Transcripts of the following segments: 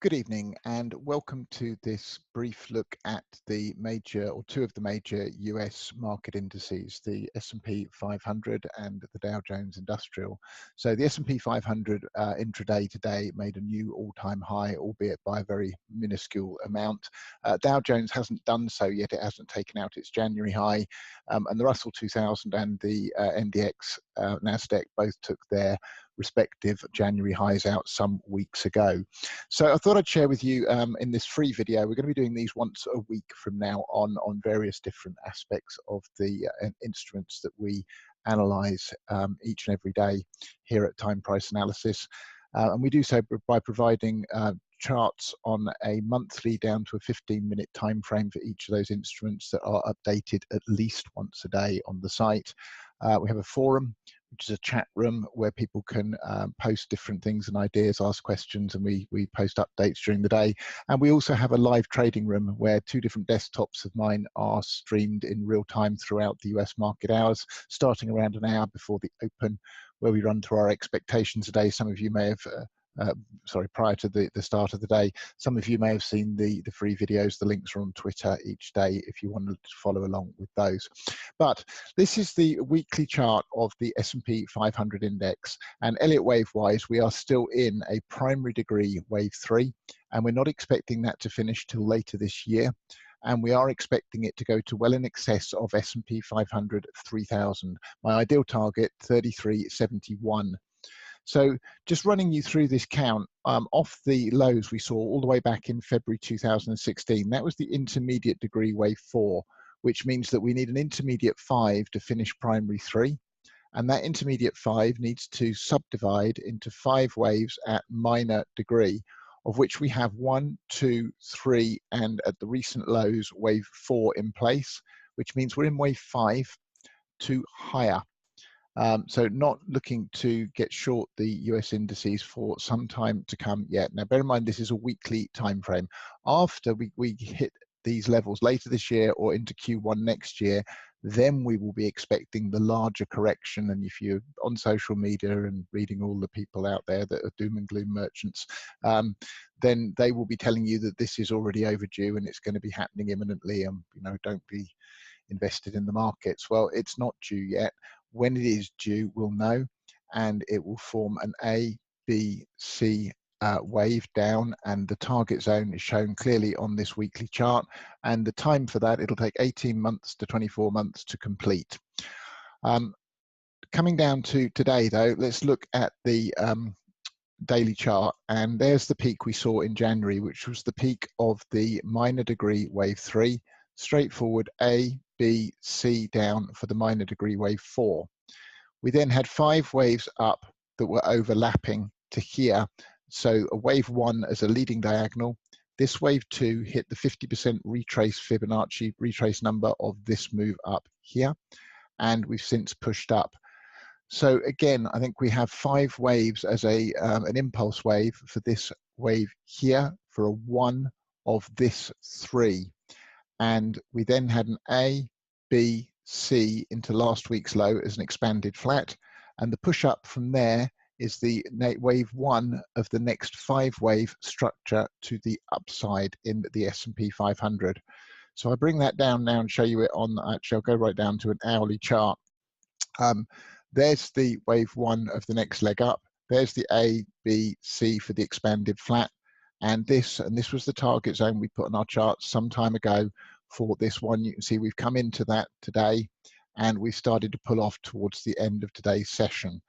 Good evening and welcome to this brief look at the major or two of the major US market indices, the S&P 500 and the Dow Jones Industrial. So the S&P 500 intraday today made a new all-time high, albeit by a very minuscule amount. Dow Jones hasn't done so yet. It hasn't taken out its January high, and the Russell 2000 and the NDX Nasdaq both took their respective January highs out some weeks ago. So I thought I'd share with you in this free video. We're going to be doing these once a week from now on various different aspects of the instruments that we analyze each and every day here at Time Price Analysis. And we do so by providing charts on a monthly down to a 15-minute time frame for each of those instruments that are updated at least once a day on the site. We have a forum, which is a chat room where people can post different things and ideas, ask questions, and we post updates during the day. And we also have a live trading room where two different desktops of mine are streamed in real time throughout the US market hours, starting around an hour before the open, where we run through our expectations today. Some of you may have prior to the start of the day. Some of you may have seen the free videos. The links are on Twitter each day if you wanted to follow along with those. But this is the weekly chart of the S&P 500 index, and Elliott Wave wise, we are still in a primary degree wave 3, and we're not expecting that to finish till later this year. And we are expecting it to go to well in excess of S&P 500 3000. My ideal target 3371. So just running you through this count, off the lows we saw all the way back in February 2016, that was the intermediate degree wave 4, which means that we need an intermediate 5 to finish primary 3. And that intermediate 5 needs to subdivide into 5 waves at minor degree, of which we have 1, 2, 3, and at the recent lows, wave 4 in place, which means we're in wave 5 to higher. So not looking to get short the US indices for some time to come yet. Now, bear in mind, this is a weekly time frame. After we hit these levels later this year or into Q1 next year, then we will be expecting the larger correction. And if you're on social media and reading all the people out there that are doom and gloom merchants, then they will be telling you that this is already overdue and it's going to be happening imminently, and don't be invested in the markets. Well, it's not due yet. When it is due, we'll know, and it will form an A, B, C wave down, and the target zone is shown clearly on this weekly chart, and the time for that, it'll take 18 months to 24 months to complete. Coming down to today though, let's look at the daily chart, and there's the peak we saw in January, which was the peak of the minor degree wave 3, straightforward A, B, C down for the minor degree wave 4. We then had 5 waves up that were overlapping to here. So a wave 1 as a leading diagonal. This wave 2 hit the 50% retrace Fibonacci retrace number of this move up here, and we've since pushed up. So again, I think we have 5 waves as an impulse wave for this wave here, for a 1 of this 3. And we then had an A, B, C into last week's low as an expanded flat, and the push up from there is the wave 1 of the next 5 wave structure to the upside in the S&P 500. So I bring that down now and show you it on, actually I'll go right down to an hourly chart. There's the wave 1 of the next leg up. There's the A, B, C for the expanded flat. And this was the target zone we put on our charts some time ago for this one. You can see we've come into that today, and we started to pull off towards the end of today's session.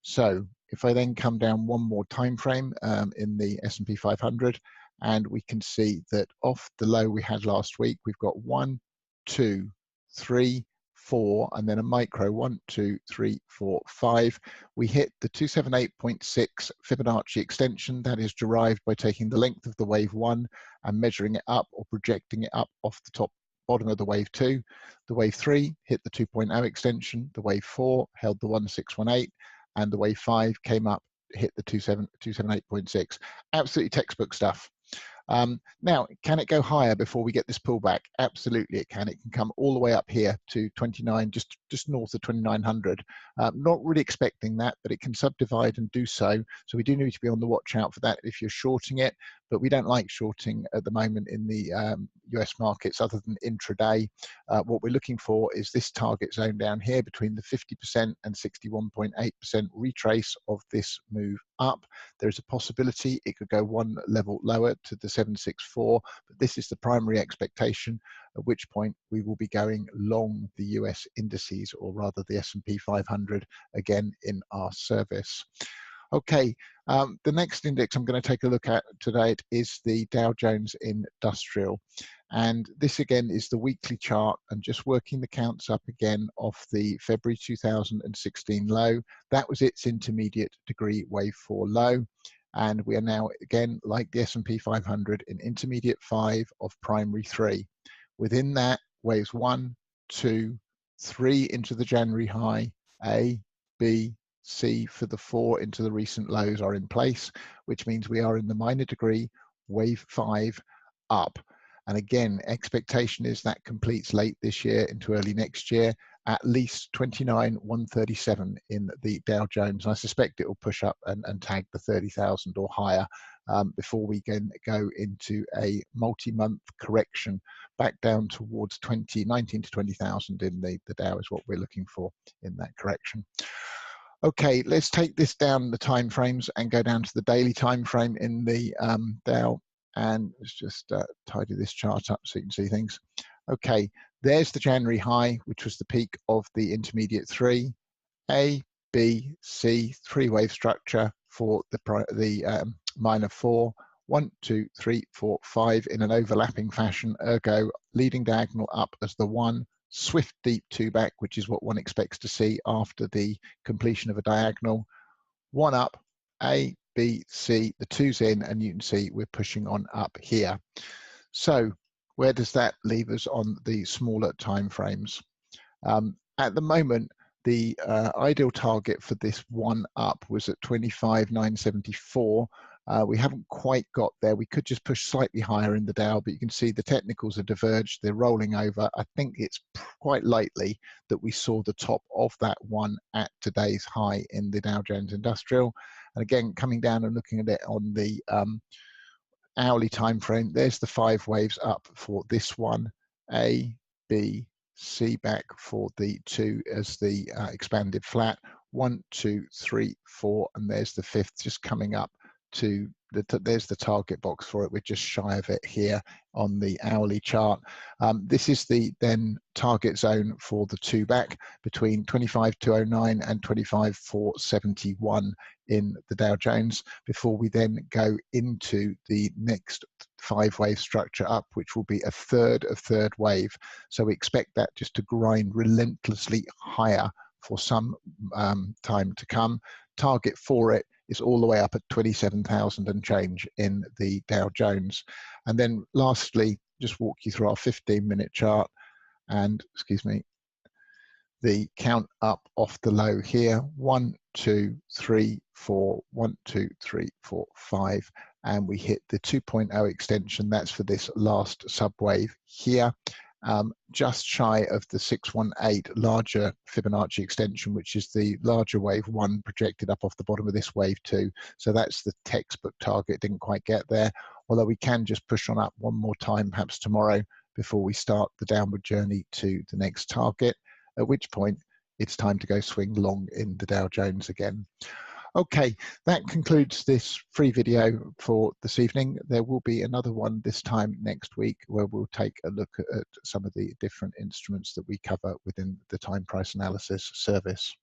So if I then come down one more time frame in the S&P 500, and we can see that off the low we had last week, we've got 1, 2, 3, 4, and then a micro 1, 2, 3, 4, 5. We hit the 278.6 Fibonacci extension. That is derived by taking the length of the wave 1 and measuring it up or projecting it up off the bottom of the wave 2. The wave 3 hit the 2.0 extension. The wave 4 held the 1618, and the wave 5 came up, hit the 278.6. Absolutely textbook stuff. Now, can it go higher before we get this pullback? Absolutely, it can. It can come all the way up here to 29, just north of 2,900. Not really expecting that, but it can subdivide and do so. So we do need to be on the watch out for that if you're shorting it. But we don't like shorting at the moment in the US markets other than intraday. What we're looking for is this target zone down here between the 50% and 61.8% retrace of this move up. There is a possibility it could go one level lower to the 764, but this is the primary expectation, at which point we will be going long the US indices, or rather the S&P 500 again in our service. Okay, the next index I'm going to take a look at today is the Dow Jones Industrial. And this again is the weekly chart, and just working the counts up again off the February 2016 low. That was its intermediate degree wave 4 low. And we are now again, like the S&P 500, in intermediate 5 of primary 3. Within that, waves 1, 2, 3 into the January high, A, B, C for the 4 into the recent lows are in place, which means we are in the minor degree wave 5 up. And again, expectation is that completes late this year into early next year, at least 29,137 in the Dow Jones. And I suspect it will push up and tag the 30,000 or higher before we can go into a multi-month correction back down towards 19 to 20,000 in the Dow is what we're looking for in that correction. Okay, let's take this down the time frames and go down to the daily time frame in the Dow, and let's just tidy this chart up so you can see things. Okay, there's the January high, which was the peak of the intermediate 3. A, B, C, 3-wave structure for the minor 4. 1, 2, 3, 4, 5 in an overlapping fashion, ergo leading diagonal up as the 1. Swift deep 2 back, which is what one expects to see after the completion of a diagonal. 1 up, A, B, C, the 2's in, and you can see we're pushing on up here. So where does that leave us on the smaller time frames? At the moment, the ideal target for this 1 up was at 25,974. We haven't quite got there. We could just push slightly higher in the Dow, but you can see the technicals are diverged. They're rolling over. I think it's quite likely that we saw the top of that 1 at today's high in the Dow Jones Industrial. And again, coming down and looking at it on the hourly time frame, there's the 5 waves up for this one. A, B, C back for the 2 as the expanded flat. 1, 2, 3, 4, and there's the 5th just coming up to there's the target box for it. We're just shy of it here on the hourly chart. This is the then target zone for the 2 back between 25,209 and 25,471 in the Dow Jones, before we then go into the next 5-wave structure up, which will be a third wave. So we expect that just to grind relentlessly higher for some time to come. Target for it is all the way up at 27,000 and change in the Dow Jones. And then lastly, just walk you through our 15-minute chart, and excuse me, the count up off the low here. 1, 2, 3, 4, 1, 2, 3, 4, 5, and we hit the 2.0 extension. That's for this last subwave here. Just shy of the 618 larger Fibonacci extension, which is the larger wave 1 projected up off the bottom of this wave 2. So that's the textbook target. Didn't quite get there, although we can just push on up one more time, perhaps tomorrow, before we start the downward journey to the next target, at which point it's time to go swing long in the Dow Jones again. Okay, that concludes this free video for this evening. There will be another one this time next week where we'll take a look at some of the different instruments that we cover within the time price analysis service.